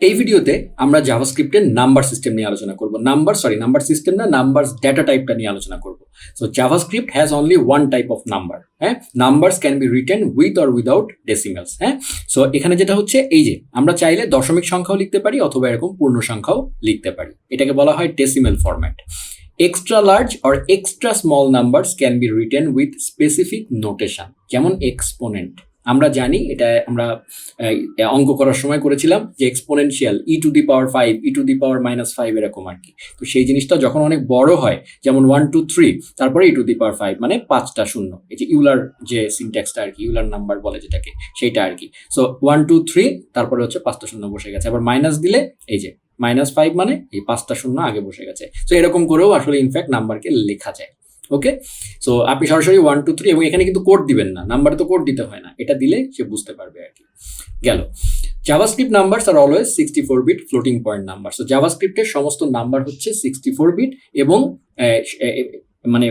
এই ভিডিওতে আমরা জাভাস্ক্রিপ্টের নাম্বার সিস্টেম নিয়ে আলোচনা করব। নাম্বার সিস্টেম না, নাম্বারস ডেটা টাইপটা নিয়ে আলোচনা করব। So JavaScript has only one type of number. হ্যাঁ, numbers can be written with or without decimals. হ্যাঁ, সো এখানে যেটা হচ্ছে এই যে আমরা চাইলে দশমিক সংখ্যাও লিখতে পারি অথবা এরকম পূর্ণ সংখ্যাও লিখতে পারি। এটাকে বলা হয় decimal format. Extra large or extra small numbers can be written with specific notation, যেমন এক্সপোনেন্ট। আমরা জানি এটা আমরা অঙ্ক করার সময় করেছিলাম যে এক্সপোনেনশিয়াল e⁻⁵, e⁻⁻⁵ এরকম আর কি। তো সেই জিনিসটা যখন অনেক বড় হয়, যেমন 1 2 3 তারপরে e⁵ মানে 5টা শূন্য, এই যে ইউলার যে সিনট্যাক্সটা আর কি, ইউলার নাম্বার বলে যেটাকে, সেইটা আর কি। সো 1 2 3 তারপরে হচ্ছে 5টা শূন্য বসে গেছে, আবার মাইনাস দিলে এই যে -5 মানে এই 5টা শূন্য আগে বসে গেছে। তো এরকম করেও আসলে ইনফ্যাক্ট নাম্বারকে লেখা যায়। ওকে, সো আপনি সরাসরি 1 2 3 এবং এখানে কিন্তু কোড দিবেন না, নাম্বারে তো কোড দিতে হয় না, এটা দিলে সে বুঝতে পারবে আর কি। গেল, JavaScript numbers are always 64 bit floating point number. So জাভাস্ক্রিপ্টের সমস্ত নাম্বার হচ্ছে 64 বিট এবং মানে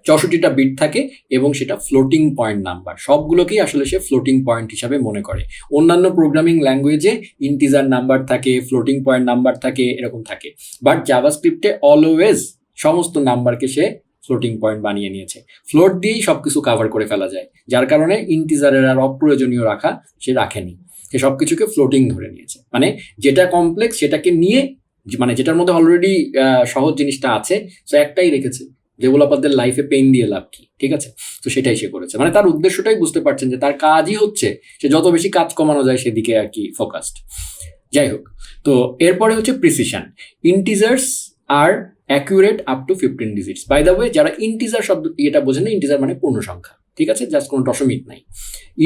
64টা বিট থাকে এবং সেটা ফ্লোটিং পয়েন্ট নাম্বার। সবগুলোকেই আসলে সে ফ্লোটিং পয়েন্ট হিসাবে মনে করে। অন্যান্য প্রোগ্রামিং ল্যাঙ্গুয়েজে ইন্টিজার নাম্বার থাকে, ফ্লোটিং পয়েন্ট নাম্বার থাকে, এরকম থাকে, বাট জাভাস্ক্রিপ্টে অলওয়েজ সমস্ত নাম্বারকে সে ফ্লোটিং পয়েন্ট বানিয়ে নিয়েছে। ফ্লোট দিয়েই সবকিছু কাভার করে ফেলা যায়, যার কারণে ইন্টিজারের আর অপ্রয়োজনীয় রাখা সে রাখেনি, সে সবকিছুকে ফ্লোটিং ধরে নিয়েছে। মানে যেটা কমপ্লেক্স সেটাকে নিয়ে, মানে যেটার মধ্যে অলরেডি সহজ জিনিসটা আছে, সো একটাই রেখেছে। ডেভেলপারদের লাইফে পেইন দিয়ে লাভ কি, ঠিক আছে? তো সেটাই সে করেছে। মানে তার উদ্দেশ্যটাই বুঝতে পারছেন যে তার কাজই হচ্ছে সে যত বেশি কাজ কমানো যায় সেদিকে আর কি ফোকাসড। যাই হোক, তো এরপরে হচ্ছে precision. Integers are accurate up to 15 digits. By the way, যারা ইন্টিজার শব্দ এটা বোঝেন না, ইন্টিজার মানে পূর্ণ সংখ্যা, ঠিক আছে, জাস্ট কোনো দশমিক নাই।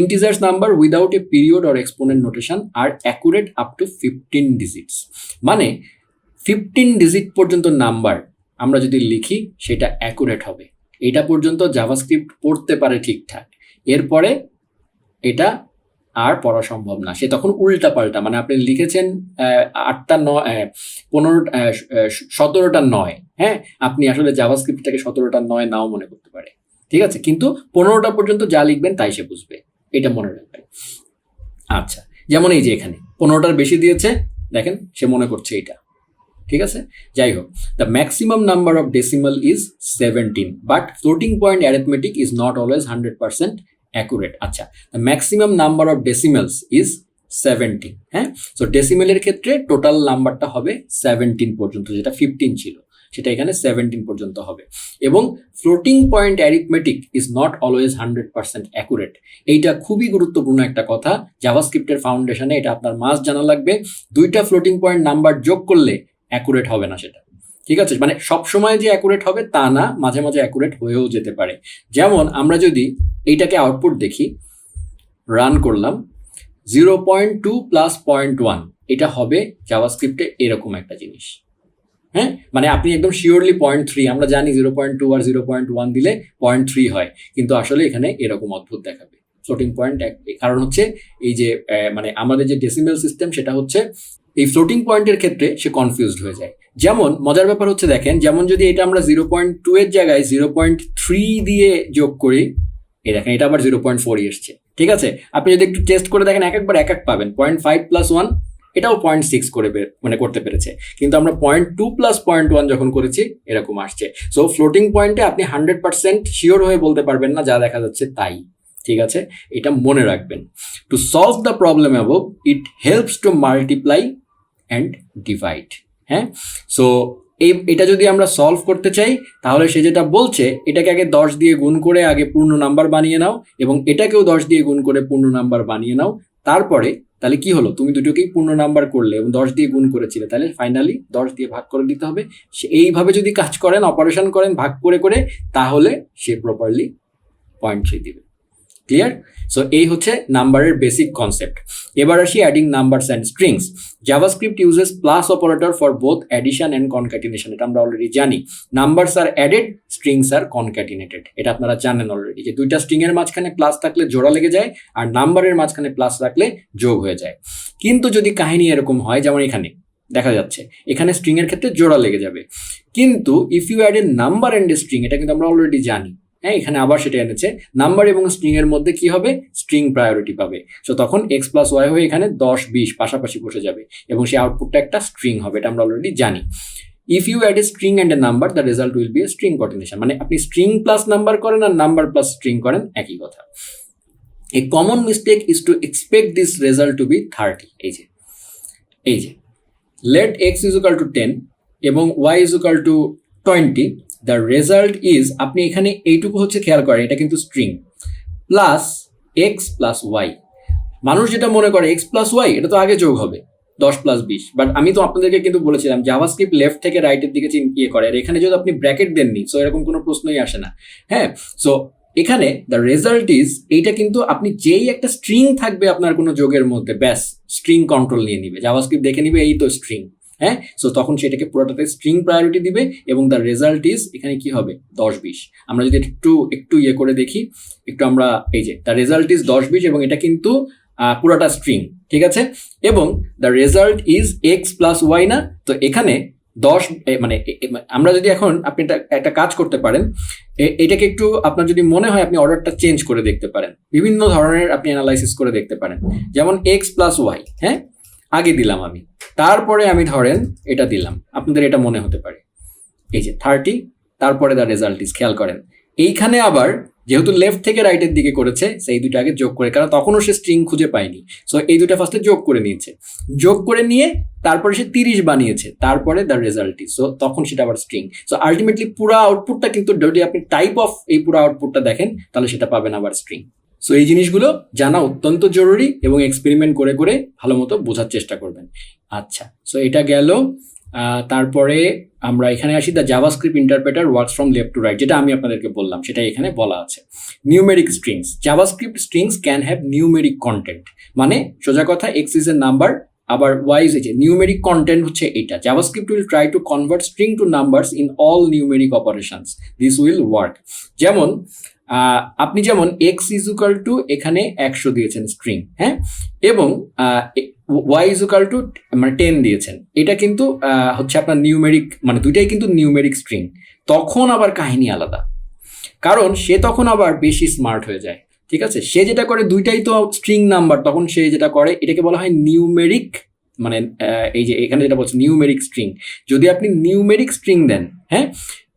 Integers number without a period or exponent notation are accurate up to 15 digits. মানে 15 ডিজিট পর্যন্ত নাম্বার আমরা যদি লিখি সেটা অ্যাকুরেট হবে। এটা পর্যন্ত জাভাস্ক্রিপ্ট পড়তে পারে ঠিকঠাক, এরপরে এটা আর পড়া সম্ভব না, সে তখন উল্টা পাল্টা, মানে আপনি লিখেছেন 8টা 9 15 17টা 9, হ্যাঁ, আপনি আসলে জাভাস্ক্রিপ্টটাকে 17টা 9 নাও মনে করতে পারে, ঠিক আছে, কিন্তু 15টা পর্যন্ত যা লিখবেন তাই সে বুঝবে, এটা মনে রাখবেন। আচ্ছা, যেমন এই যে এখানে 15টার বেশি দিয়েছে, দেখেন সে মনে করছে এটা, ঠিক আছে। যাই হোক, the maximum number of decimal is 17, but floating point arithmetic is not always 100% accurate. আচ্ছা, the maximum number of decimals is 17। হ্যাঁ, সো ডেসিমেলের ক্ষেত্রে টোটাল নাম্বারটা হবে 17 পর্যন্ত, যেটা 15 ছিল সেটা এখানে 17 পর্যন্ত হবে। এবং floating point arithmetic is not always 100% accurate. এইটা খুবই গুরুত্বপূর্ণ একটা কথা, জাভাস্ক্রিপ্টের ফাউন্ডেশনে এটা আপনার মাস্ট জানা লাগবে। দুইটা ফ্লোটিং পয়েন্ট নাম্বার যোগ করলে অ্যাকুরেট হবে না সেটা, ঠিক আছে। মানে সবসময় যে অ্যাকুরেট হবে তা না, মাঝে মাঝে অ্যাকুরেট হয়েও যেতে পারে। যেমন আমরা যদি এইটাকে আউটপুট দেখি, রান করলাম 0.2 প্লাস 0.1, এটা হবে জাভাস্ক্রিপ্টে এরকম একটা জিনিস। হ্যাঁ, মানে আপনি একদম শিওরলি 0.3, আমরা জানি 0.2 আর 0.1 দিলে 0.3 হয়, কিন্তু আসলে এখানে এরকম অদ্ভুত দেখাবে ফ্লোটিং পয়েন্ট। কারণ হচ্ছে এই যে মানে আমাদের যে ডেসিমেল সিস্টেম সেটা হচ্ছে এই ফ্লোটিং পয়েন্টের ক্ষেত্রে সে কনফিউজড হয়ে যায়। যেমন মজার ব্যাপার হচ্ছে দেখেন, যেমন যদি এটা আমরা 0.2 এর জায়গায় 0.3 দিয়ে যোগ করি, এই দেখেন এটা আবার 0.4 এসছে, ঠিক আছে। আপনি যদি একটু টেস্ট করে দেখেন একবার এক পাবেন। 0.5 প্লাস 1 এটাও 0.6 করে মানে করতে পেরেছে, কিন্তু আমরা 0.2 প্লাস 0.1 যখন করেছি এরকম আসছে। সো ফ্লোটিং পয়েন্টে আপনি 100% শিওর হয়ে বলতে পারবেন না, যা দেখা যাচ্ছে তাই, ঠিক আছে, এটা মনে রাখবেন। To solve the problem above, it helps to multiply and divide. হ্যাঁ, সো এটা যদি আমরা সলভ করতে চাই তাহলে সে যেটা বলছে, এটাকে আগে 10 দিয়ে গুণ করে আগে পূর্ণ নাম্বার বানিয়ে নাও, এবং এটাকেও 10 দিয়ে গুণ করে পূর্ণ নাম্বার বানিয়ে নাও। তারপরে তাহলে কি হলো, তুমি দুটোকেই পূর্ণ নাম্বার করলে এবং 10 দিয়ে গুণ করেছিলে, তাহলে ফাইনালি 10 দিয়ে ভাগ করে দিতে হবে। এইভাবে যদি কাজ করেন, অপারেশন করেন ভাগ করে করে, তাহলে সে প্রপারলি 0.3 দিবে। ক্লিয়ার? সো এই হচ্ছে নাম্বারের বেসিক কনসেপ্ট। এবার আসি adding numbers and strings. JavaScript uses plus operator for both addition and concatenation. এটা আমরা অলরেডি জানি। নাম্বারস আর অ্যাডেড, স্ট্রিংস আর কনক্যাটিনেটেড। এটা আপনারা জানেন অলরেডি যে দুইটা স্ট্রিং এর মাঝখানে প্লাস থাকলে জোড়া লেগে যায়, আর নাম্বারের মাঝখানে প্লাস রাখলে যোগ হয়ে যায়। কিন্তু যদি কাহিনী এরকম হয়, যেমন এখানে দেখা যাচ্ছে, এখানে স্ট্রিং এর ক্ষেত্রে জোড়া লেগে যাবে, কিন্তু if you add a number and a string, এটা কিন্তু আমরা অলরেডি জানি, হ্যাঁ, এখানে আবার সেটা এনেছে, নাম্বার এবং স্ট্রিং এর মধ্যে কি হবে, স্ট্রিং প্রায়োরিটি পাবে। সো তখন এক্স প্লাস ওয়াই হয়ে এখানে 10-20 পাশাপাশি বসে যাবে এবং সেই আউটপুটটা একটা স্ট্রিং হবে, এটা আমরা অলরেডি জানি। If you add a string and a number, the result will be a string continuation, মানে আপনি স্ট্রিং প্লাস নাম্বার করেন আর নাম্বার প্লাস স্ট্রিং করেন, একই কথা। A common mistake is to expect this result to be 30। এই যে let x is equal to 10 এবং y is equal to 20, the result is, আপনি এখানে এইটুকু হচ্ছে খেয়াল করেন, এটা কিন্তু string plus x plus y। মানুষ যেটা মনে করে x প্লাস y এটা তো আগে যোগ হবে 10 প্লাস 20, বাট আমি তো আপনাদেরকে কিন্তু বলেছিলাম জাভাস্ক্রিপ্ট লেফট থেকে রাইটের দিকে ইয়ে করে, আর এখানে যদি আপনি ব্র্যাকেট দেননি, সো এরকম কোনো প্রশ্নই আসে না। হ্যাঁ, সো এখানে দ্য রেজাল্ট ইজ, এইটা কিন্তু আপনি যেই একটা স্ট্রিং থাকবে আপনার কোনো যোগের মধ্যে, ব্যাস স্ট্রিং কন্ট্রোল নিয়ে নিবে, জাভাস্ক্রিপ্ট দেখে নিবে এই তো স্ট্রিং। হ্যাঁ, সো তখন সেটাকে পুরোটাতে স্ট্রিং প্রায়োরিটি দিবে এবং দ্য রেজাল্ট ইজ এখানে কি হবে 10-20। আমরা যদি একটু ইয়ে করে দেখি, একটু আমরা এই যে দ্য রেজাল্ট ইজ 10-20 এবং এটা কিন্তু পুরোটা স্ট্রিং, ঠিক আছে। এবং the result is X plus Y না, তো এখানে 10 মানে আমরা যদি এখন আপনি একটা কাজ করতে পারেন, এটাকে একটু আপনার যদি মনে হয় আপনি অর্ডারটা চেঞ্জ করে দেখতে পারেন, বিভিন্ন ধরনের আপনি অ্যানালাইসিস করে দেখতে পারেন। যেমন এক্স প্লাস ওয়াই, হ্যাঁ আগে দিলাম আমি, তারপরে আমি ধরেন এটা দিলাম, আপনাদের এটা মনে হতে পারে এই যে 30, তারপরে দ্য রেজাল্ট ইজ, খেয়াল করেন এইখানে আবার যেহেতু লেফট থেকে রাইটের দিকে করেছে, সেই দুটো আগে যোগ করে, কারণ তখনও সে স্ট্রিং খুঁজে পায়নি, সো এই দুটো ফার্স্টে যোগ করে নিয়েছে, যোগ করে নিয়ে তারপরে সে 30 বানিয়েছে, তারপরে দ্য রেজাল্ট ইজ, সো তখন সেটা আবার স্ট্রিং। সো আলটিমেটলি পুরো আউটপুটটা কিন্তু যদি আপনি টাইপ অফ এই পুরো আউটপুটটা দেখেন তাহলে সেটা পাবেন আবার স্ট্রিং। সো এই জিনিসগুলো জানা অত্যন্ত জরুরি এবং এক্সপেরিমেন্ট করে করে ভালো মতো বোঝার চেষ্টা করবেন। আচ্ছা, সো এটা গেল। তারপরে আমরা এখানে আসি, the JavaScript interpreter works from left to right, যেটা আমি আপনাদেরকে বললাম সেটা এখানে বলা আছে। Numeric strings, JavaScript strings can have numeric content, মানে সোজা কথা এক্স ইজ এ নাম্বার, আবার Y is a numeric content হচ্ছে এটা। JavaScript will try to convert string to numbers in all numeric operations, this will work. যেমন আপনি যেমন x is equal two এখানে 100 দিয়েছেন স্ট্রিং, হ্যাঁ, এবং ওয়াই ইজ ইকুয়াল টু মানে 10 দিয়েছেন, এটা কিন্তু হচ্ছে আপনার নিউমেরিক, মানে দুইটাই কিন্তু নিউমেরিক স্ট্রিং। তখন আবার কাহিনী আলাদা, কারণ সে তখন আবার বেশি স্মার্ট হয়ে যায়, ঠিক আছে। সে যেটা করে, দুইটাই তো স্ট্রিং নাম্বার, তখন সে যেটা করে এটাকে বলা হয় নিউমেরিক, মানে এই যে এখানে যেটা বলছে নিউমেরিক স্ট্রিং। যদি আপনি নিউমেরিক স্ট্রিং দেন, হ্যাঁ,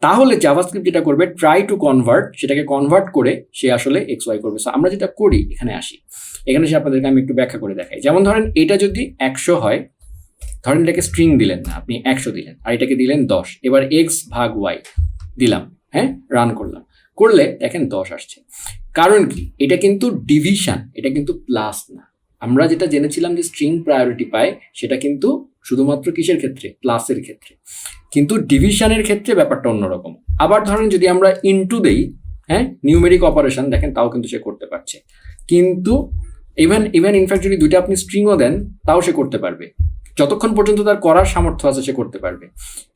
তাহলে জাভাস্ক্রিপ্ট যেটা করবে ট্রাই টু কনভার্ট, সেটাকে কনভার্ট করে সে আসলে এক্স ওয়াই করবে। সো আমরা যেটা করি এখানে আসি, এখানে সে আপনাদেরকে আমি একটু ব্যাখ্যা করে দেখাই। যেমন ধরেন এটা যদি 100 হয়, ধরেন এটাকে স্ট্রিং দিলেন না আপনি, 100 দিলেন, আর এটাকে দিলেন 10, এবার এক্স ভাগ ওয়াই দিলাম, হ্যাঁ, রান করলে দেখেন 10 আসছে। কারণ কি, এটা কিন্তু ডিভিশন, এটা কিন্তু প্লাস না। আমরা যেটা জেনেছিলাম যে স্ট্রিং প্রায়োরিটি পায়, সেটা কিন্তু শুধুমাত্র কিসের ক্ষেত্রে, প্লাসের ক্ষেত্রে, কিন্তু ডিভিশনের ক্ষেত্রে ব্যাপারটা অন্যরকম। আবার ধরেন যদি আমরা ইনটু দেই, হ্যাঁ, নিউমেরিক অপারেশন, দেখেন তাও কিন্তু সে করতে পারছে। কিন্তু ইভেন ইনফ্যাক্ট যদি দুইটা আপনি স্ট্রিংও দেন তাও সে করতে পারবে, যতক্ষণ পর্যন্ত তার করার সামর্থ্য আছে সে করতে পারবে।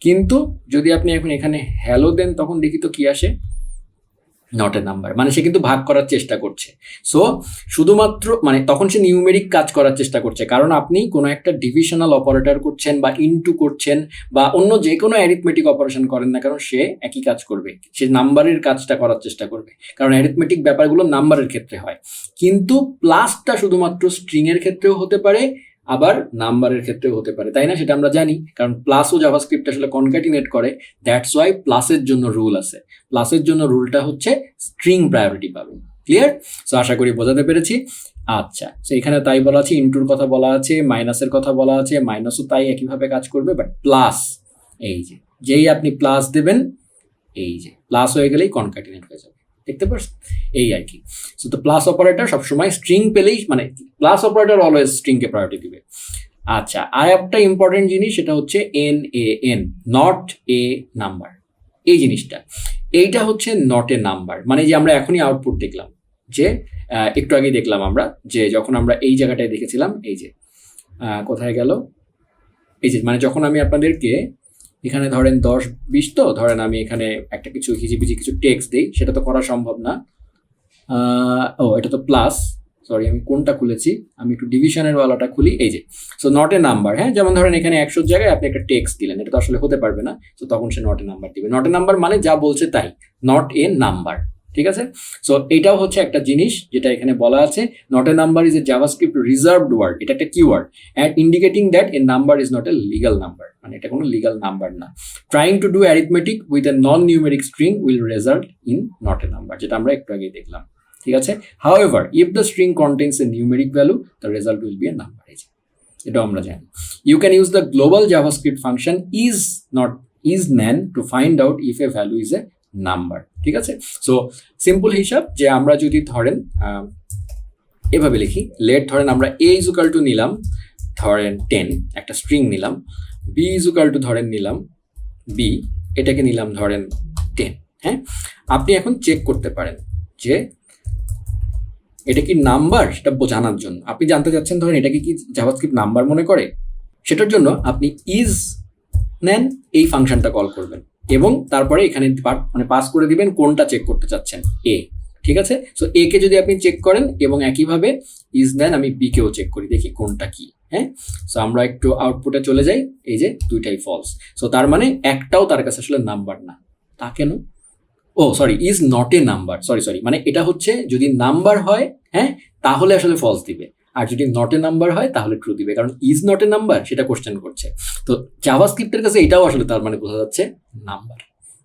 কিন্তু যদি আপনি এখন এখানে হ্যালো দেন, তখন দেখি তো কি আসে, নট এ নাম্বার, মানে সে কিন্তু ভাগ করার চেষ্টা করছে। সো শুধুমাত্র মানে তখন সে নিউমেরিক কাজ করার চেষ্টা করছে, কারণ আপনি কোনো একটা ডিভিশনাল অপারেটর করছেন বা ইনটু করছেন বা অন্য যে কোনো অ্যারিথমেটিক অপারেশন করেন না, কারণ সে একই কাজ করবে, সে নাম্বারের কাজটা করার চেষ্টা করবে, কারণ অ্যারিথমেটিক ব্যাপারগুলো নাম্বারের ক্ষেত্রে হয়। কিন্তু প্লাসটা শুধুমাত্র স্ট্রিং এর ক্ষেত্রেও হতে পারে, আবার নাম্বারের ক্ষেত্রেও হতে পারে, তাই না? সেটা আমরা জানি, কারণ প্লাসও জাভাস্ক্রিপ্ট আসলে কনক্যাটিনেট করে, দ্যাটস ওয়াই প্লাসের জন্য রুল আছে। প্লাসের জন্য রুলটা হচ্ছে স্ট্রিং প্রায়োরিটি পাবে। ক্লিয়ার? সো আশা করি বোঝাতে পেরেছি। আচ্ছা, সো এখানে তাই বলা আছে, ইনটুর কথা বলা আছে, মাইনাসের কথা বলা আছে, মাইনাসও তাই একইভাবে কাজ করবে, বাট প্লাস এই যে যেই আপনি প্লাস দেবেন, এই যে প্লাস হয়ে গেলেই কনক্যাটিনেট হয়ে যাবে, দেখতে পাচ্ছেন? এই আর কি। সো তো প্লাস অপারেটর সবসময় স্ট্রিং পেলেই, মানে প্লাস অপারেটর অলওয়েজ স্ট্রিংকে প্রায়োরিটি দিবে। আচ্ছা, আর একটা ইম্পর্টেন্ট জিনিস, সেটা হচ্ছে NaN, নট এ নাম্বার। এই জিনিসটা, এইটা হচ্ছে নট এ নাম্বার, মানে যে আমরা এখনই আউটপুট দেখলাম, যে একটু আগে দেখলাম আমরা, যে যখন আমরা এই জায়গাটায় দেখেছিলাম, এই যে কোথায় গেল, এই যে মানে যখন আমি আপনাদেরকে এখানে ধরেন 10-20, তো ধরেন আমি এখানে একটা কিছু হিজিবিজি কিছু টেক্সট দিই, সেটা তো করা সম্ভব না। এটা তো প্লাস, সরি আমি কোনটা খুলেছি, আমি একটু ডিভিশনের ওয়ালাটা খুলি, এই যে। সো নট এ নাম্বার, হ্যাঁ, যেমন ধরেন এখানে 100 জায়গায় আপনি একটা টেক্সট দিলেন, এটা তো আসলে হতে পারবে না, তো তখন সে নট এ নাম্বার দিবে। নট এ নাম্বার মানে যা বলছে তাই, নট এ নাম্বার, ঠিক আছে? সো এটাও হচ্ছে একটা জিনিস যেটা এখানে বলা আছে, not a number is a JavaScript reserved word, এটা একটা keyword, and indicating that a number is not a legal number, মানে এটা কোনো লিগাল নাম্বার না। Trying to do arithmetic with a non numeric string will result in not a number, যেটা আমরা একটু আগেই দেখলাম। ঠিক আছে? However if the string contains a numeric value the result will be a number, এটাও আমরা জানি। You can use the global JavaScript function is nan to find out if a value is a number, ঠিক আছে? So simple হিসাব যে আমরা যদি ধরেন এভাবে লিখি, লেট ধরেন আমরা a is equal to নিলাম ধরেন 10, একটা স্ট্রিং নিলাম, b is equal to ধরেন নিলাম b, এটাকে নিলাম ধরেন 10। হ্যাঁ, আপনি এখন চেক করতে পারেন যে এটা কি নাম্বার, সেটা জানার জন্য আপনি জানতে চাচ্ছেন ধরেন এটাকে কি জাভাস্ক্রিপ্ট নাম্বার মনে করে, সেটার জন্য আপনি ইজ নেন এই ফাংশনটা কল করবেন এবং তারপরে এখানে মানে পাস করে দিবেন কোনটা চেক করতে চাচ্ছেন, এ। ঠিক আছে? সো এ কে যদি আপনি চেক করেন এবং একইভাবে ইজ নেন আমি বি কেও চেক করি, দেখি কোনটা কি। হ্যাঁ, সো আমরা একটু আউটপুটে চলে যাই, এই যে দুইটাই ফলস। সো তার মানে একটাও তার কাছে আসলে নাম্বার না। তা কেন? Oh sorry, is not a number, sorry মানে এটা হচ্ছে যদি নাম্বার হয় হ্যাঁ তাহলে আসলে ফলস দিবে, আর যদি নট এ নাম্বার হয় তাহলে ট্রু দিবে, কারণ ইজ নট এ নাম্বার সেটা কোশ্চেন করছে। তো জাভাস্ক্রিপ্টের কাছে এটাও আসলে তার মানে বোঝা যাচ্ছে নাম্বার।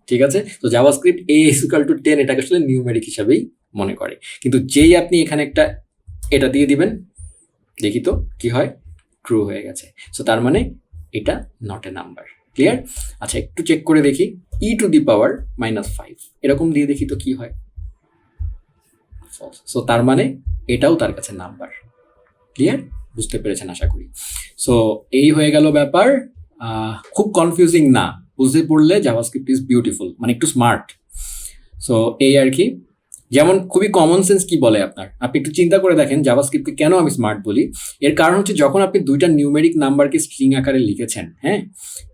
ঠিক আছে? তো JavaScript a is equal to 10 এটাকে আসলে নিউমেরিক হিসাবেই মনে করে, কিন্তু যেই আপনি এখানে একটা এটা দিয়ে দিবেন, দেখি তো কি হয়, ট্রু হয়ে গেছে। সো তার মানে এটা নট এ নাম্বার। ক্লিয়ার? আচ্ছা, একটু চেক করে দেখি, e to the power -5 এরকম দিয়ে দেখি তো কি হয়, ফলস। সো তার মানে এটাও তার কাছে নাম্বার। ক্লিয়ার? বুঝতে পেরেছেন আশা করি। সো এই হয়ে গেল ব্যাপার, খুব কনফিউজিং না, বুঝতে পড়লে জাভাস্ক্রিপ্ট ইজ বিউটিফুল, মানে একটু স্মার্ট। সো এই আর কি, যেমন খুবই কমন সেন্স কি বলে আপনার, আপনি একটু চিন্তা করে দেখেন জাভাস্ক্রিপ্টকে কেন আমি স্মার্ট বলি। এর কারণ হচ্ছে যখন আপনি দুইটা নিউমেরিক নাম্বারকে স্ট্রিং আকারে লিখেছেন, হ্যাঁ,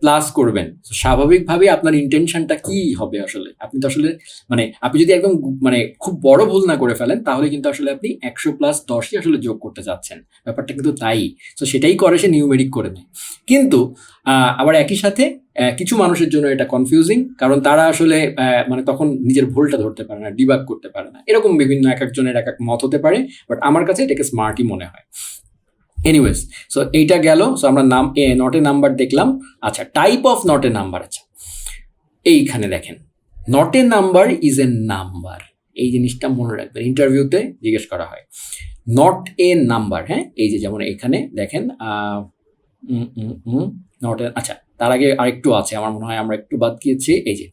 প্লাস করবেন, স্বাভাবিকভাবে আপনার ইন্টেনশনটা কি হবে আসলে, আপনি তো আসলে মানে আপনি যদি একদম মানে খুব বড় ভুল না করে ফেলেন তাহলে কিন্তু আসলে আপনি 100+10ই আসলে যোগ করতে যাচ্ছেন, ব্যাপারটা কিন্তু তাই। তো সেটাই করে, সে নিউমেরিক করে নেয়। কিন্তু আবার একই সাথে কিছু মানুষের জন্য এটা কনফিউজিং, কারণ তারা আসলে মানে তখন নিজের ভুলটা ধরতে পারে না, ডিবাগ করতে পারে না, এরকম বিভিন্ন এক একজনের এক এক মত হতে পারে, বাট আমার কাছে এটাকে স্মার্টই মনে হয়। এনিওয়েজ, সো এইটা গেল। সো আমরা নট এ নাম্বার দেখলাম। আচ্ছা, type of not a number. আচ্ছা, এইখানে দেখেন, not a number is a number, এই জিনিসটা মনে রাখবেন, ইন্টারভিউতে জিজ্ঞেস করা হয় নট এ নাম্বার। হ্যাঁ, এই যে যেমন এখানে দেখেন নট এ, আচ্ছা তার আগে আরেকটু আছে, আমার মনে হয় আমরা একটু বাদ গিয়েছি। এই যে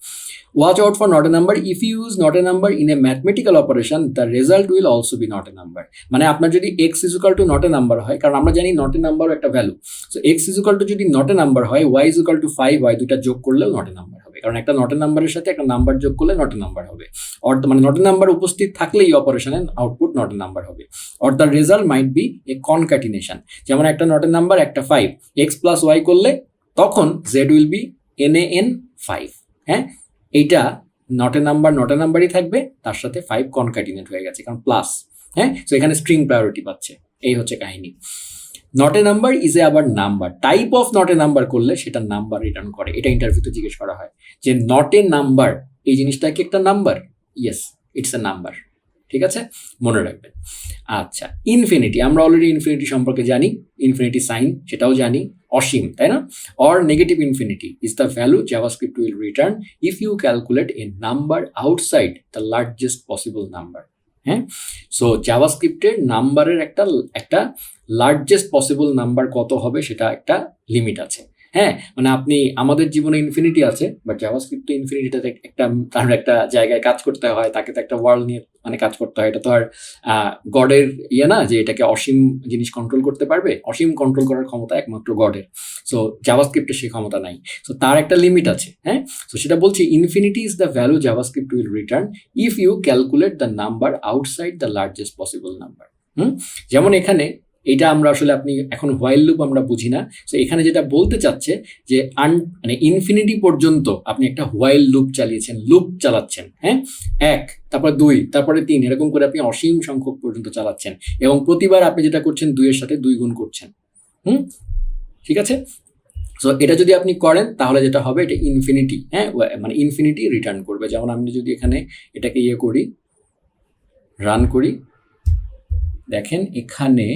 watch out for not a number, if you use not a number in a mathematical operation the result will also be not a number. মানে আপনার যদি X is equal to not a number হয়, কারণ আমরা জানি not a নাম্বারও একটা ভ্যালু, so X is equal to যদি নট এ নাম্বার হয়, ওয়াই ইজ ইকুয়াল টু 5 হয়, দুইটা যোগ করলেও নট এ নাম্বার হবে, কারণ একটা নট এ নাম্বারের সাথে একটা নাম্বার যোগ করলে নট এ নাম্বার হবে। মানে নট এ নাম্বার উপস্থিত থাকলে এই অপারেশনের আউটপুট নট এ নাম্বার হবে। Or the result might B A concatenation, যেমন একটা নট এ নাম্বার একটা 5, এক্স প্লাস ওয়াই করলে তখন জেড উইল বি NaN 5। হ্যাঁ, এইটা নট এ নাম্বারই থাকবে, তার সাথে 5 কনক্যাটিনেট হয়ে গেছে, কারণ প্লাস। হ্যাঁ, সো এখানে স্ট্রিং প্রায়োরিটি পাচ্ছে, এই হচ্ছে কাহিনী। Not a number is a আবার number, type of not a number করলে সেটা নাম্বার রিটার্ন করে। এটা ইন্টারভিউতে জিজ্ঞেস করা হয় যে নট এ নাম্বার, এই জিনিসটা কি একটা number? Yes, it's a number. ঠিক আছে, মনে রাখবেন। আচ্ছা, ইনফিনিটি, আমরা অলরেডি ইনফিনিটি সম্পর্কে জানি, ইনফিনিটি সাইন সেটাও জানি, অসীম, তাই না? Or negative infinity is the value JavaScript will return if you calculate a number outside the largest possible number. হ্যাঁ, সো জাভাস্ক্রিপ্টের নাম্বারের একটা লার্জেস্ট পসিবল নাম্বার কত হবে সেটা একটা লিমিট আছে। হ্যাঁ, মানে আপনি আমাদের জীবনে ইনফিনিটি আছে, বাট জাভাস্ক্রিপ্টে ইনফিনিটিটাতে তার একটা জায়গায় কাজ করতে হয়, তাকে তো একটা ওয়ার্ল্ড নিয়ে মানে কাজ করতে হয়। এটা তো আর গডের না যে এটাকে অসীম জিনিস কন্ট্রোল করতে পারবে, অসীম কন্ট্রোল করার ক্ষমতা একমাত্র গডের। সো জাভাস্ক্রিপ্টে সেই ক্ষমতা নাই, সো তার একটা লিমিট আছে। হ্যাঁ, সো সেটা বলছি infinity is the value JavaScript will return if you calculate the number outside the largest possible number. যেমন এখানে এটা আমরা আসলে আপনি এখন হোয়াইল লুপ আমরা বুঝি না, সো এখানে যেটা বলতে চাচ্ছে যে মানে ইনফিনিটি পর্যন্ত আপনি একটা হোয়াইল লুপ চালাচ্ছেন। হ্যাঁ, 1, তারপরে 2, তারপরে 3, এরকম করে আপনি অসীম সংখ্যক পর্যন্ত চালাচ্ছেন, এবং প্রতিবার আপনি যেটা করছেন 2 এর সাথে 2 গুণ করছেন। ঠিক আছে, সো এটা যদি আপনি করেন তাহলে যেটা হবে, এটা ইনফিনিটি, হ্যাঁ মানে ইনফিনিটি রিটার্ন করবে। যেমন আমি যদি এখানে এটাকে করি, রান করি, দেখেন এখানে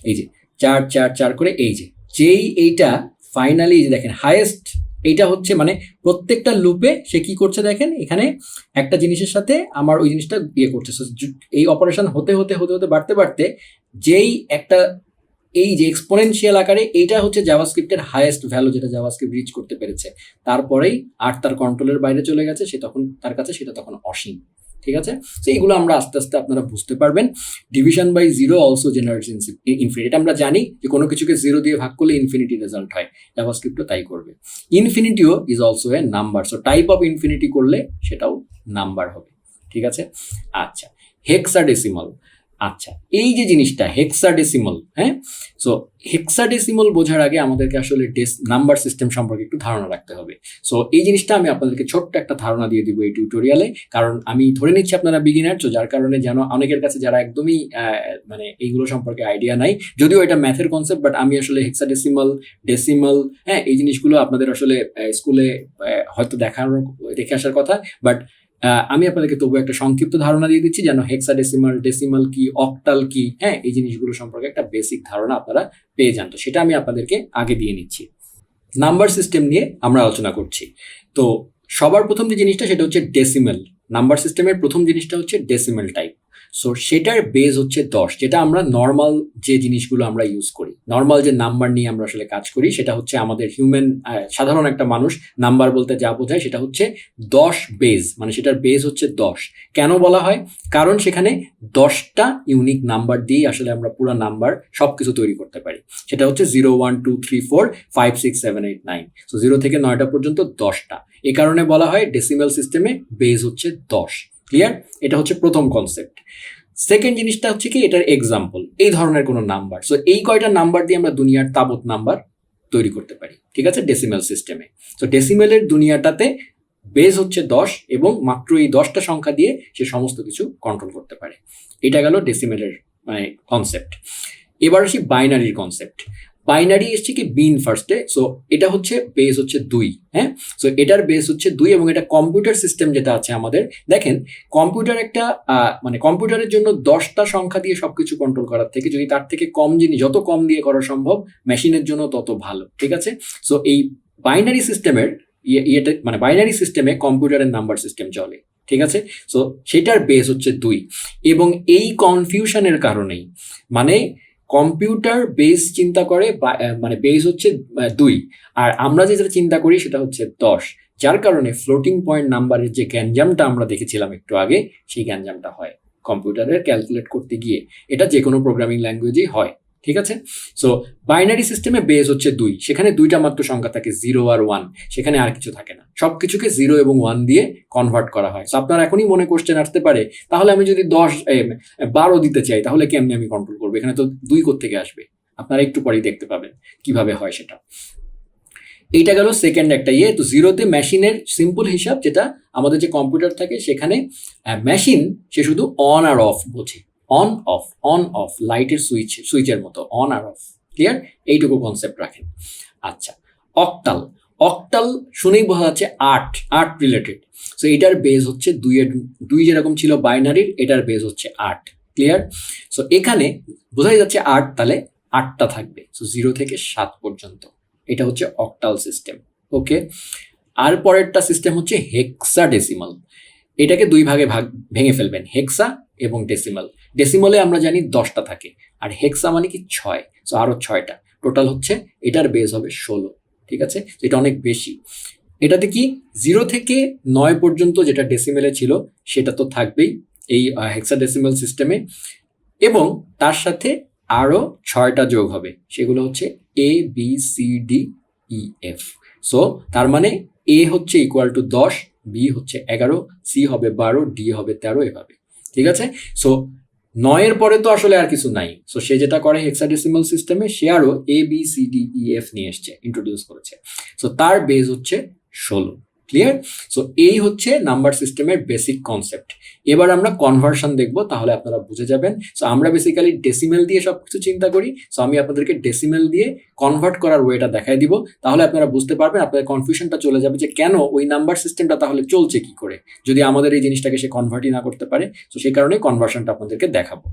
এই যে 4 করে এই যেই এইটা ফাইনালি দেখেন হাইয়েস্ট, এইটা হচ্ছে মানে প্রত্যেকটা লুপে সে কি করছে দেখেন এখানে একটা জিনিসের সাথে আমার ওই জিনিসটা ইয়ে করছে। So, এই অপারেশন হতে হতে হতে হতে বাড়তে বাড়তে যেই একটা এই যে এক্সপোনেনশিয়াল আকারে এইটা হচ্ছে জাভাস্ক্রিপ্টের হাইয়েস্ট ভ্যালু যেটা জাভাস্ক্রিপ্ট রিচ করতে পেরেছে, তারপরেই আর তার কন্ট্রোলের বাইরে চলে গেছে, সে তখন তার কাছে সেটা তখন অসীম। ঠিক আছে, তো এইগুলো আমরা আস্তে আস্তে আপনারা বুঝতে পারবেন। Division by zero also generates infinity, এটা আমরা জানি যে কোনো কিছুকে জিরো দিয়ে ভাগ করলে ইনফিনিটি রেজাল্ট হয়, জাভাস্ক্রিপ্টও তাই করবে। ইনফিনিটিও is also a number, so type of infinity করলে সেটাও নাম্বার হবে। ঠিক আছে, আচ্ছা হেক্সাডেসিমাল, আচ্ছা এই যে জিনিসটা হেক্সাডেসিমাল, হ্যাঁ, সো হেক্সাডেসিমাল বোঝার আগে আমাদেরকে আসলে নাম্বার সিস্টেম সম্পর্কে একটু ধারণা রাখতে হবে। সো এই জিনিসটা আমি আপনাদেরকে ছোট্ট একটা ধারণা দিয়ে দিব এই টিউটোরিয়ালে, কারণ আমি ধরে নিচ্ছি আপনারা বিগিনার, তো যার কারণে যেন অনেকের কাছে যারা একদমই মানে এইগুলো সম্পর্কে আইডিয়া নাই, যদিও এটা ম্যাথের কনসেপ্ট, বাট আমি আসলে হেক্সাডেসিমাল, ডেসিমাল, হ্যাঁ এই জিনিসগুলো আপনাদের আসলে স্কুলে হয়তো দেখে আসার কথা, বাট আমি আপনাদেরকে তবু একটা সংক্ষিপ্ত ধারণা দিয়ে দিচ্ছি যেন হেক্সাডেসিমাল, ডেসিমাল কি, অক্টাল কি, হ্যাঁ এই জিনিসগুলো সম্পর্কে একটা বেসিক ধারণা আপনারা পেয়ে যান। তো সেটা আমি আপনাদেরকে আগে দিয়ে নিচ্ছি। নাম্বার সিস্টেম নিয়ে আমরা আলোচনা করছি। তো সবার প্রথম যে জিনিসটা সেটা হচ্ছে ডেসিমেল। নাম্বার সিস্টেমের প্রথম জিনিসটা হচ্ছে ডেসিমেল টাইপ। সো সেটার বেস হচ্ছে 10, যেটা আমরা নর্মাল যে জিনিসগুলো আমরা ইউজ করি, নর্মাল যে নাম্বার নিয়ে আমরা আসলে কাজ করি, সেটা হচ্ছে আমাদের হিউম্যান সাধারণ একটা মানুষ নাম্বার বলতে যা বোঝায় সেটা হচ্ছে 10 বেস, মানে সেটার বেস হচ্ছে 10। কেন বলা হয়? কারণ সেখানে 10টা ইউনিক নাম্বার দিয়েই আসলে আমরা পুরো নাম্বার সব কিছু তৈরি করতে পারি। সেটা হচ্ছে 0, 1, 2, 3, 4, 5, 6, 7, 8, 9, সো 0 থেকে 9টা পর্যন্ত 10টা। এ কারণে বলা হয় ডেসিমেল সিস্টেমে বেস হচ্ছে 10। ক্লিয়ার? এটা হচ্ছে প্রথম কনসেপ্ট। সেকেন্ড জিনিসটা হচ্ছে কি, এটার এক্সাম্পল এই ধরনের কোনো নাম্বার। সো এই কয়টা নাম্বার দিয়ে আমরা দুনিয়ার তাবৎ নাম্বার তৈরি করতে পারি। ঠিক আছে, ডেসিমেল সিস্টেমে। সো ডেসিমেলের দুনিয়াটাতে বেস হচ্ছে 10 এবং মাত্র এই 10টা সংখ্যা দিয়ে সে সমস্ত কিছু কন্ট্রোল করতে পারে। এটা গেল ডেসিমেলের মানে কনসেপ্ট। এবার আসি বাইনারির কনসেপ্ট। বাইনারি এসছে কি বিন ফার্স্টে, সো এটা হচ্ছে বেস হচ্ছে 2, হ্যাঁ, সো এটার বেস হচ্ছে 2 এবং এটা কম্পিউটার সিস্টেম যেটা আছে আমাদের, দেখেন কম্পিউটার একটা মানে কম্পিউটারের জন্য 10টা সংখ্যা দিয়ে সবকিছু কন্ট্রোল করার থেকে যদি তার থেকে কম জিনিস যত কম দিয়ে করা সম্ভব মেশিনের জন্য তত ভালো। ঠিক আছে, সো এই বাইনারি সিস্টেমের ইয়েটা মানে বাইনারি সিস্টেমে কম্পিউটারের নাম্বার সিস্টেম চলে। ঠিক আছে, সো সেটার বেস হচ্ছে 2 এবং এই কনফিউশনের কারণেই মানে কম্পিউটার বেস চিন্তা করে মানে বেস হচ্ছে 2 আর আমরা যেটা চিন্তা করি সেটা হচ্ছে 10, যার কারণে ফ্লোটিং পয়েন্ট নাম্বারের যে গ্যাঞ্জামটা আমরা দেখেছিলাম একটু আগে, সেই গ্যাঞ্জামটা হয় কম্পিউটারের ক্যালকুলেট করতে গিয়ে। এটা যে কোনো প্রোগ্রামিং ল্যাঙ্গুয়েজেই হয়। ঠিক আছে, সো বাইনারি সিস্টেমে বেস হচ্ছে 2, সেখানে 2টা মাত্র সংখ্যা থাকে 0 আর 1, সেখানে আর কিছু থাকে না, সবকিছুকে 0 এবং 1 দিয়ে কনভার্ট করা হয়। সো আপনার এখনই মনে কোশ্চেন আসতে পারে তাহলে আমি যদি 12 দিতে চাই তাহলে কেমনি আমি কন্ট্রোল করবো, এখানে তো 2 কোত্থেকে আসবে? আপনারা একটু পরেই দেখতে পাবেন কিভাবে হয় সেটা। এইটা গেল সেকেন্ড একটা ইয়ে। তো 0তে মেশিনের সিম্পল হিসাব, যেটা আমাদের যে কম্পিউটার থাকে সেখানে মেশিন সে শুধু অন আর অফ বোঝে, অন অফ লাইটের সুইচের মতো অন আর অফ। ক্লিয়ার? এইটুকু কনসেপ্ট রাখেন। আচ্ছা অক্টাল শুনেই বোঝা যাচ্ছে 8 রিলেটেড। সো এটার বেস হচ্ছে 2 যেরকম ছিল বাইনারির, এটার বেস হচ্ছে 8। ক্লিয়ার? সো এখানে বোঝাই যাচ্ছে 8, তাহলে 8টা থাকবে। সো 0 থেকে 7 পর্যন্ত, এটা হচ্ছে অক্টাল সিস্টেম। ওকে, আর পরেরটা সিস্টেম হচ্ছে হেক্সাডেসিমাল। এটাকে 2 ভাগে ভেঙে ফেলবেন, হেক্সা এবং ডেসিমাল। ডেসিমালে আমরা জানি 10টা থাকে, আর হেক্সা মানে কি 6, সো আরো 6টা টোটাল হচ্ছে, এটার বেস হবে 16। ঠিক আছে, এটা অনেক বেশি। এটাতে কি 0 থেকে 9 পর্যন্ত যেটা ডেসিমেলে ছিল সেটা তো থাকবেই এই হেক্সাডেসিমাল সিস্টেমে, এবং তার সাথে আরো 6টা যোগ হবে, সেগুলো হচ্ছে ABCDEF। সো তার মানে A হচ্ছে ইকুয়াল টু 10, B হচ্ছে 11, C হবে 12, D হবে 13, এভাবে। ঠিক আছে, সো 9-এর পরে তো আসলে আর কিছু নাই। সো সে যেটা করে হেক্সাডেসিমাল সিস্টেমে, সে আরো ABCDEF নিয়ে এসছে, ইন্ট্রোডিউস করেছে। সো তার বেস হচ্ছে 16। ক্লিয়ার? সো এই হচ্ছে নাম্বার সিস্টেমের বেসিক কনসেপ্ট। এবার আমরা কনভার্সন দেখব, তাহলে আপনারা বুঝে যাবেন। সো আমরা বেসিক্যালি ডেসিমেল দিয়ে সবকিছু চিন্তা করি। সো আমি আপনাদেরকে ডেসিমেল দিয়ে কনভার্ট করার ওয়েটা দেখাই দিব, তাহলে আপনারা বুঝতে পারবেন, আপনাদের কনফিউশনটা চলে যাবে যে কেন ওই নাম্বার সিস্টেমটা তাহলে চলছে কি করে, যদি আমাদের এই জিনিসটাকে সে কনভার্টই না করতে পারে। তো সেই কারণে কনভার্সনটা আপনাদেরকে দেখাবো।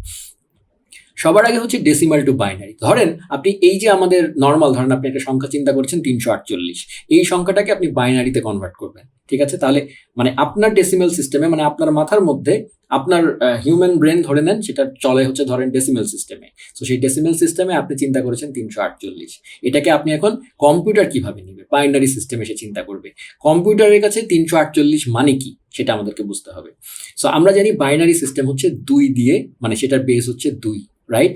সবার আগে হচ্ছে ডেসিমাল টু বাইনারি। ধরেন আপনি এই যে আমাদের নর্মাল, ধরেন আপনি একটা সংখ্যা চিন্তা করছেন 348, এই সংখ্যাটাকে আপনি বাইনারিতে কনভার্ট করবেন, ঠিক আছে? তাহলে মানে আপনার ডেসিমেল সিস্টেমে, মানে আপনার মাথার মধ্যে আপনার হিউম্যান ব্রেন ধরে নেন, সেটা চলে হচ্ছে ধরেন ডেসিমেল সিস্টেমে। তো সেই ডেসিমেল সিস্টেমে আপনি চিন্তা করেছেন 348, এটাকে আপনি এখন কম্পিউটার কিভাবে নিবে, বাইনারি সিস্টেমে সে চিন্তা করবে। কম্পিউটারের কাছে 348 মানে কি সেটা আমাদেরকে বুঝতে হবে। সো আমরা জানি বাইনারি সিস্টেম হচ্ছে 2 দিয়ে, মানে সেটার বেস হচ্ছে 2, রাইট?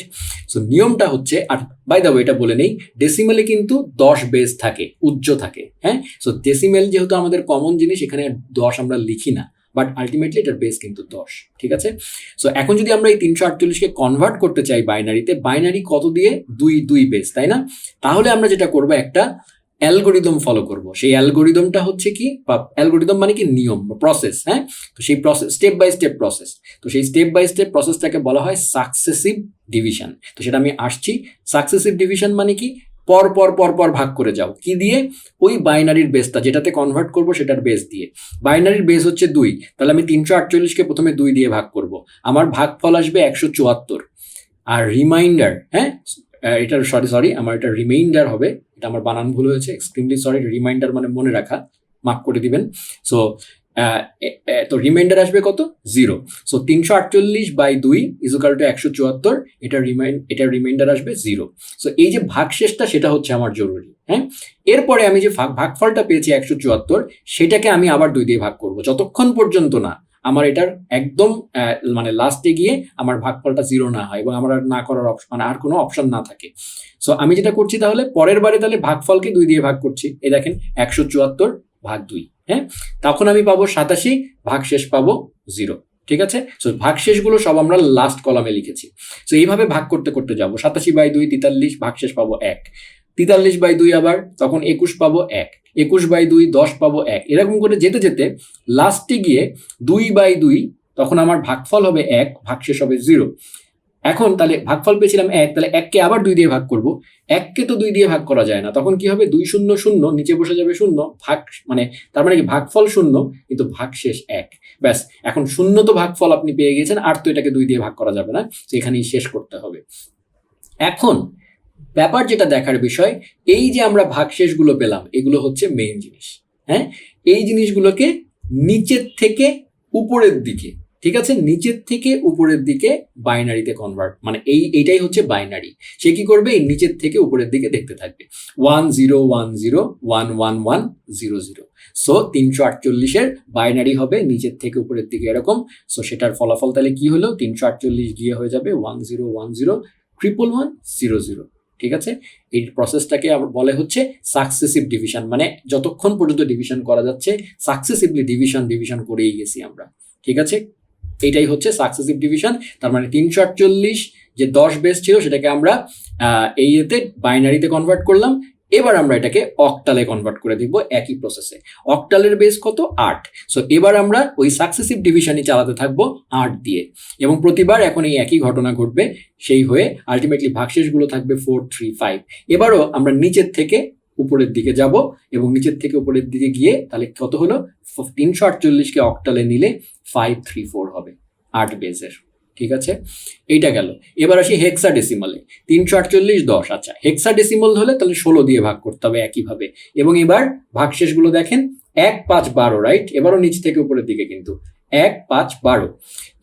সো নিয়মটা হচ্ছে, আর বাই দ্য ওয়ে এটা বলে নেই, ডেসিমেলে কিন্তু 10 বেস থাকে, উজ্জ থাকে, হ্যাঁ? সো ডেসিমেল যেহেতু আমাদের কমন জিনিস, এখানে 10 আমরা লিখি না, বাট আলটিমেটলি এটার বেস কিন্তু 10, ঠিক আছে? সো এখন যদি আমরা এই 348কে কনভার্ট করতে চাই বাইনারিতে, বাইনারি কত দিয়ে? 2 বেস, তাই না? তাহলে আমরা যেটা করব, একটা অ্যালগোরিদম ফলো করব। সেই অ্যালগোরিদমটা হচ্ছে কি, বা অ্যালগোরিদম মানে কি নিয়ম, প্রসেস, হ্যাঁ? তো সেই process step by step process, তো সেই স্টেপ বাই স্টেপ প্রসেসটাকে বলা হয় সাকসেসিভ ডিভিশন। তো সেটা আমি আসছি। সাকসেসিভ ডিভিশন মানে কি, পর পর পর পর ভাগ করে যাও, কি দিয়ে? ওই বাইনারির বেসটা যেটাতে কনভার্ট করব সেটার বেস দিয়ে। বাইনারির বেস হচ্ছে 2, তাহলে আমি 348কে প্রথমে 2 দিয়ে ভাগ করব, আমার ভাগফল আসবে 174। আর রিমাইন্ডার, হ্যাঁ, এটার সরি আমার এটা রিমাইন্ডার হবে, এটা আমার বানান ভুল হয়েছে, এক্সট্রিমলি সরি। রিমাইন্ডার মানে মনে রাখা, মাফ করে দিবেন। সো তো রিমাইন্ডার আসবে কত? 0। সো 348/2 ইকুয়াল টু 174, এটা রিমাইন্ডার আসবে 0। সো এই যে ভাগশেষটা, সেটা হচ্ছে আমার জরুরি, হ্যাঁ? এরপরে আমি যে ভাগফলটা পেয়েছি 174, সেটাকে আমি আবার 2 দিয়ে ভাগ করব, যতক্ষণ পর্যন্ত না আমার এটার একদম মানে লাস্টে গিয়ে আমার ভাগফলটা 0 না হয় এবং আমার আর না করার অপশন, মানে আর কোনো অপশন না থাকে। সো আমি যেটা করছি, তাহলে পরের বারে তাহলে ভাগফলকে 2 দিয়ে ভাগ করছি। এই দেখেন 174/2, হ্যাঁ? তখন আমি পাবো 87, ভাগশেষ পাবো 0, ঠিক আছে? সো ভাগশেষগুলো সব আমরা লাস্ট কলামে লিখেছি। সো এইভাবে ভাগ করতে করতে যাবো। 87/2 43, ভাগশেষ পাবো 1। 43/2 আবার, তখন 21 পাবো 1। 21/2 10 পাবো 1। এরকম করে যেতে যেতে লাস্টে গিয়ে 2/2, তখন আমার ভাগফল হবে 1, ভাগশেষ হবে 0। এখন তাহলে ভাগফল পেয়েছিলাম 1, তাহলে 1কে আবার 2 দিয়ে ভাগ করব। 1কে তো 2 দিয়ে ভাগ করা যায় না, তখন কি হবে? 2 0 0, নিচে বসে যাবে 0, ভাগ মানে তার মানে কি, ভাগফল 0 কিন্তু ভাগশেষ 1। ব্যাস, এখন 0 তো ভাগফল আপনি পেয়ে গেছেন, আর তো এটাকে 2 দিয়ে ভাগ করা যাবে না, তো এখানেই শেষ করতে হবে। এখন ব্যাপার যেটা দেখার বিষয়, এই যে আমরা ভাগশেষগুলো পেলাম, এগুলো হচ্ছে মেইন জিনিস, হ্যাঁ? এই জিনিসগুলোকে নিচের থেকে উপরের দিকে, ঠিক আছে, নিচের থেকে উপরের দিকে বাইনারিতে কনভার্ট, মানে এইটাই হচ্ছে বাইনারি। সে কি করবে? এই নিচের থেকে উপরের দিকে দেখতে থাকবে, 1 0 1 0 1 1 1 0 0। সো 348-এর বাইনারি হবে নিচের থেকে উপরের দিকে এরকম। সো সেটার ফলাফল তাহলে কি হলো? 348 গিয়ে হয়ে যাবে 1 0 1 0 1 1 0 0, ঠিক আছে? এই প্রসেসটাকে আবার বলে হচ্ছে সাকসেসিভ ডিভিশন, মানে যতক্ষণ পর্যন্ত ডিভিশন করা যাচ্ছে সাকসেসিভলি ডিভিশন করেই গেছি আমরা, ঠিক আছে? এটাই হচ্ছে সাকসেসিভ ডিভিশন। তার মানে 348 যে 10 বেস ছিল, সেটাকে আমরা এই এতে বাইনারিতে কনভার্ট করলাম। এবার আমরা এটাকে অক্টালে কনভার্ট করে দিব একই প্রসেসে। অক্টালের বেস কত? 8। সো এবার আমরা ওই সাকসেসিভ ডিভিশনই চালাতে থাকবো 8 দিয়ে, এবং প্রতিবার এখন এই একই ঘটনা ঘটবে, সেই হয়ে আলটিমেটলি ভাগশেষগুলো থাকবে 4 3 5। এবারও আমরা নিচের থেকে উপরের দিকে যাব, এবং নিচের থেকে উপরের দিকে গিয়ে তাহলে কত হলো? 348-কে অক্টালে নিলে 5 3 4 হবে 8 বেজের, ঠিক আছে? এইটা গেল। এবার আসি হেক্সাডেসিমালে। 348 10, আচ্ছা হেক্সাডেসিমাল হলে তাহলে 16 দিয়ে ভাগ করতে হবে একইভাবে। এবং এবার ভাগশেষগুলো দেখেন 1 5 12, রাইট? এবারও নিচ থেকে উপরের দিকে কিন্তু 1 5 12।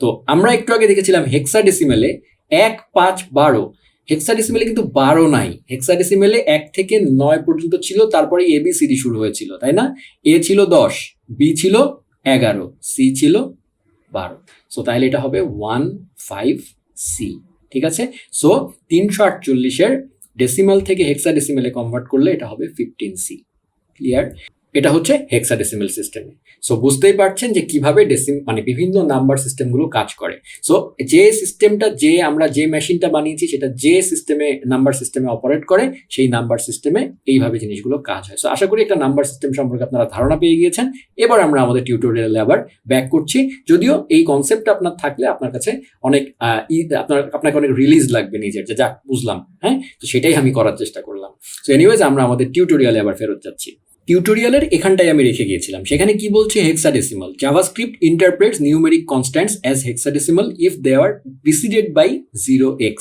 তো আমরা একটু আগে দেখেছিলাম হেক্সাডেসিমালে 1 5 12, হেক্সাডেসিমেলে কিন্তু 12 নাই। হেক্সাডেসিমেলে 1 থেকে 9 পর্যন্ত ছিল, তারপরে ABCD শুরু হয়েছিল, তাই না? A ছিল 10, B ছিল 11, C ছিল 12। সো তাহলে এটা হবে 1 5 C, ঠিক আছে? সো 348-এর ডেসিমাল থেকে হেক্সাডেসিমেলে কনভার্ট করলে এটা হবে 15C। ক্লিয়ার? এটা হচ্ছে হেক্সাডেসিমাল সিস্টেমে। সো বুঝতেই পারছেন যে কিভাবে মানে বিভিন্ন নাম্বার সিস্টেমগুলো কাজ করে। সো যে সিস্টেমটা আমরা যে মেশিনটা বানিয়েছি সেটা যে সিস্টেমে নাম্বার সিস্টেমে অপারেট করে সেই নাম্বার সিস্টেমে এইভাবে জিনিসগুলো কাজ হয়। সো আশা করি একটা নাম্বার সিস্টেম সম্পর্কে আপনারা ধারণা পেয়ে গিয়েছেন। এবার আমরা আমাদের টিউটোরিয়ালে আবার ব্যাক করছি। যদিও এই কনসেপ্টটা আপনার থাকলে আপনার কাছে অনেক আপনাকে অনেক রিলিজ লাগবে নিজের, যে যাক বুঝলাম, হ্যাঁ, তো সেটাই আমি করার চেষ্টা করলাম। সো এনিওয়েজ আমরা আমাদের টিউটোরিয়ালে আবার ফেরত যাচ্ছি। টিউটোরিয়ালের এখানটায় আমি রেখে গিয়েছিলাম, সেখানে কি বলছে, hexadecimal JavaScript interprets numeric constants as hexadecimal if they are preceded by 0x।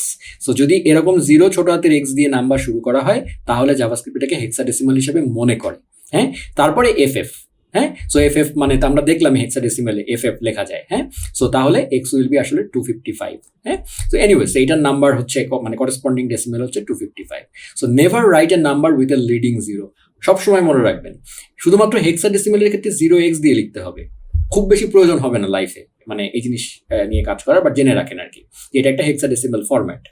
So যদি এরকম 0 ছোট হাতের x দিয়ে নাম্বার শুরু করা হয় তাহলে জাভাস্ক্রিপ্ট এটাকে হেক্সাডেসিমাল হিসেবে মনে করে। হ্যাঁ, তারপরে FF, হ্যাঁ, সো FF মানে তো আমরা দেখলাম হেক্সাডেসিমালে FF লেখা যায়। হ্যাঁ, সো তাহলে x উইল বি আসলে 255। হ্যাঁ, সো এনিওয়েজ এইটার নাম্বার হচ্ছে মানে করেসপন্ডিং ডেসিমেল হচ্ছে 255। So never write a number with a leading 0। সবসময় মনে রাখবেন শুধুমাত্র হেক্সাডেসিমালের ক্ষেত্রে 0x দিয়ে লিখতে হবে, খুব বেশি প্রয়োজন হবে না লাইফে মানে এই জিনিস নিয়ে কাজ করার, বাট জেনে রাখেন আর কি এটা একটা hexadecimal format.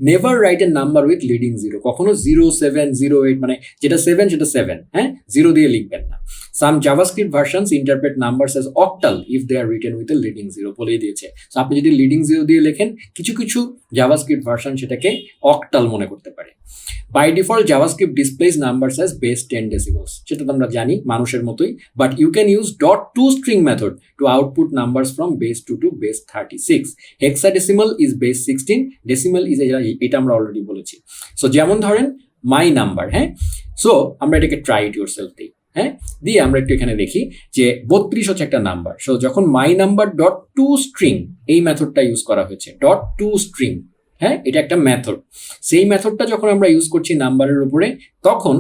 Never write a number with leading 0, কখনো 0, 7, 0, 8 মানে যেটা 7 সেটা 7, হ্যাঁ, 0 দিয়ে লিখবেন না। Some JavaScript versions interpret numbers as octal if they are written with a leading 0, বলেই দিয়েছে। সো আপনি যদি লিডিং 0 দিয়ে লেখেন কিছু কিছু জাভাস্ক্রিপ্ট ভার্সন সেটাকে অক্টাল মনে করতে পারে। By default JavaScript displays numbers as base 10 decimals, সেটা তো আমরা জানি মানুষের মতোই, but you can use .toString method to output numbers from base 2 to base 36। Hexadecimal is base 16, decimal is, এটা আমরা অলরেডি বলেছি। সো যেমন ধরেন মাই নাম্বার, হ্যাঁ, সো আমরা এটাকে ট্রাই ইট ইউরসেলফ দিই, হ্যাঁ, দিয়ে আমরা একটু এখানে দেখি যে 32 হচ্ছে একটা নাম্বার। সো যখন মাই নাম্বার .toString এই মেথডটা ইউজ করা হয়েছে, .toString, হ্যাঁ, এটা একটা মেথড। সেই মেথডটা যখন আমরা ইউজ করছি নাম্বারের উপরে, তখন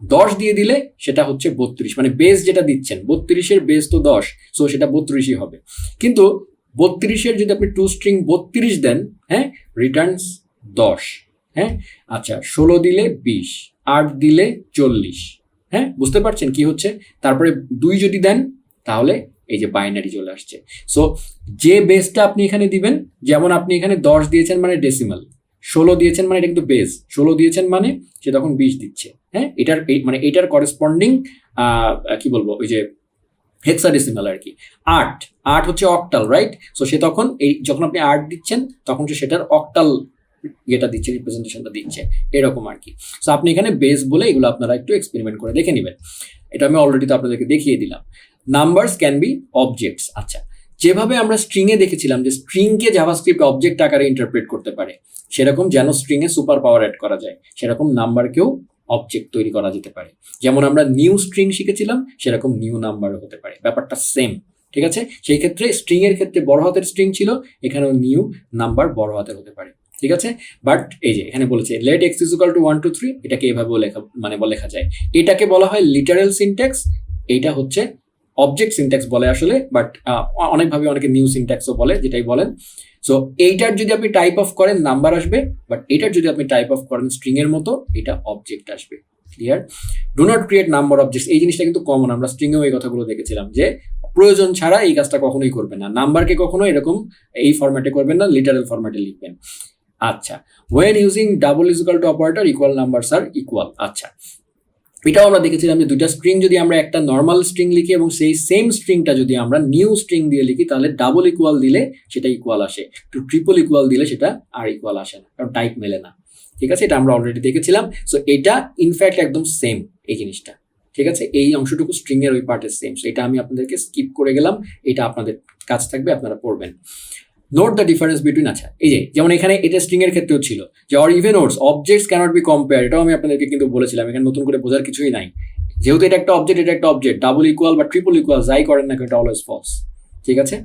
10 দিয়ে দিলে সেটা হচ্ছে 32, মানে বেস যেটা দিচ্ছেন 32-এর বেস তো 10, সো সেটা 32ই হবে। কিন্তু 32-এর যদি আপনি toString 32 দেন, হ্যাঁ, রিটার্নস 10, হ্যাঁ, আচ্ছা 16 দিলে 20, 8 দিলে 40, হ্যাঁ, বুঝতে পারছেন কি হচ্ছে। তারপরে 2 যদি দেন তাহলে এই যে বাইনারি চলে আসছে। সো যে বেসটা আপনি এখানে দিবেন, যেমন আপনি এখানে 10 দিয়েছেন মানে ডেসিমাল, 16 দিয়েছেন মানে এটা কিন্তু বেস, 16 দিয়েছেন মানে সে তখন 20 দিচ্ছে, হ্যাঁ, এটার মানে এটার করেসপন্ডিং কি বলবো ওই যে হেক্সাডেসিমাল আর কি। 8 হচ্ছে অক্টাল, রাইট? সো সে তখন যখন আপনি 8 দিচ্ছেন তখন সে সেটার অক্টাল যেটা দিচ্ছে, রিপ্রেজেন্টেশনটা দিচ্ছে, এরকম আর কি। সো আপনি এখানে বেস বলে এগুলো আপনারা একটু এক্সপেরিমেন্ট করে দেখে নেবেন। এটা আমি অলরেডি তো আপনাদেরকে দেখিয়ে দিলাম। Numbers can B objects. আচ্ছা, যেভাবে আমরা স্ট্রিংয়ে দেখেছিলাম যে স্ট্রিংকে জাভাস্ক্রিপ্ট অবজেক্ট আকারে ইন্টারপ্রেট করতে পারে, সেরকম যেন স্ট্রিংয়ে সুপার পাওয়ার অ্যাড করা যায়, সেরকম নাম্বারকেও অবজেক্ট তৈরি করা যেতে পারে। যেমন আমরা নিউ স্ট্রিং শিখেছিলাম, সেরকম নিউ নাম্বারও হতে পারে, ব্যাপারটা সেম, ঠিক আছে? সেই ক্ষেত্রে স্ট্রিং এর ক্ষেত্রে বড় হাতের স্ট্রিং ছিল, এখানেও নিউ নাম্বার বড় হাতের হতে পারে, ঠিক আছে? বাট এই যে এখানে বলেছে let X is equal to 1 2 3, এটাকে এভাবেও লেখা যায়। এটাকে বলা হয় লিটারাল সিনট্যাক্স, এইটা হচ্ছে অবজেক্ট সিনট্যাক্স বলে আসলে, বাট অনেকভাবে অনেকে নিউ সিনট্যাক্সও বলে, যেটাই বলেন। সো এইটার যদি আপনি টাইপ অফ করেন নাম্বার আসবে, বাট এটার যদি আপনি টাইপ অফ করেন স্ট্রিং এর মতো, এটা অবজেক্ট আসবে। Clear? Do not create number objects, এই জিনিসটা কিন্তু কমন, আমরা স্ট্রিংয়েও এই কথাগুলো দেখেছিলাম যে প্রয়োজন ছাড়া এই কাজটা কখনোই করবেন না। নাম্বারকে কখনো এরকম এই ফরম্যাটে করবেন না, লিটারাল ফরম্যাটে লিখবেন। আচ্ছা, when using double is equal to operator equal numbers are equal. আচ্ছা, এটাও আমরা দেখেছিলাম যে দুইটা স্ট্রিং যদি আমরা একটা নর্মাল স্ট্রিং লিখি এবং সেই সেম স্ট্রিংটা যদি আমরা নিউ স্ট্রিং দিয়ে লিখি, তাহলে ডাবল ইকুয়াল দিলে সেটা ইকুয়াল আসে, ট্রিপল ইকুয়াল দিলে সেটা আর ইকুয়াল আসে না, কারণ টাইপ মেলে না, ঠিক আছে? এটা আমরা অলরেডি দেখেছিলাম। সো এটা ইনফ্যাক্ট একদম সেম এই জিনিসটা, ঠিক আছে? এই অংশটুকু স্ট্রিং এর ওই পার্টের সেম। সো এটা আমি আপনাদেরকে স্কিপ করে গেলাম, এটা আপনাদের কাজ থাকবে, আপনারা পড়বেন। Note the difference between. আচ্ছা, এই যে যেমন এখানে এটা স্ট্রিং এর ক্ষেত্রেও ছিল যে অর ইভেন ওরস অবজেক্টস ক্যানট বি কম্পেয়ার, এটাও আমি আপনাদেরকে কিন্তু বলেছিলাম, এখানে নতুন করে বোঝার কিছুই নাই। যেহেতু এটা একটা অবজেক্ট, এটা একটা অবজেক্ট, ডাবল ইকুয়াল বা ট্রিপল ইকুয়াল যাই করেন না, এটা অলওয়েজ ফলস, ঠিক আছে?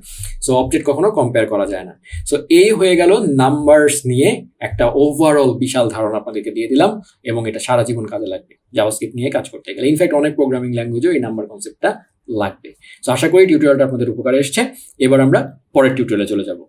সো অবজেক্ট কখনো কম্পেয়ার করা যায় না। সো এই হয়ে গেল নাম্বারস নিয়ে একটা ওভারঅল বিশাল ধারণা আপনাদেরকে দিয়ে দিলাম, এবং এটা সারা জীবন কাজে লাগবে জাভাস্ক্রিপ্ট নিয়ে কাজ করতে গেলে। ইনফ্যাক্ট অনেক প্রোগ্রামিং ল্যাঙ্গুয়েজেও এই নাম্বার কনসেপ্টটা লাগবে। সো আশা করি টিউটোরিয়ালটা আপনাদের উপকারে এসছে। এবার আমরা পরের টিউটোরিয়ালে চলে যাব।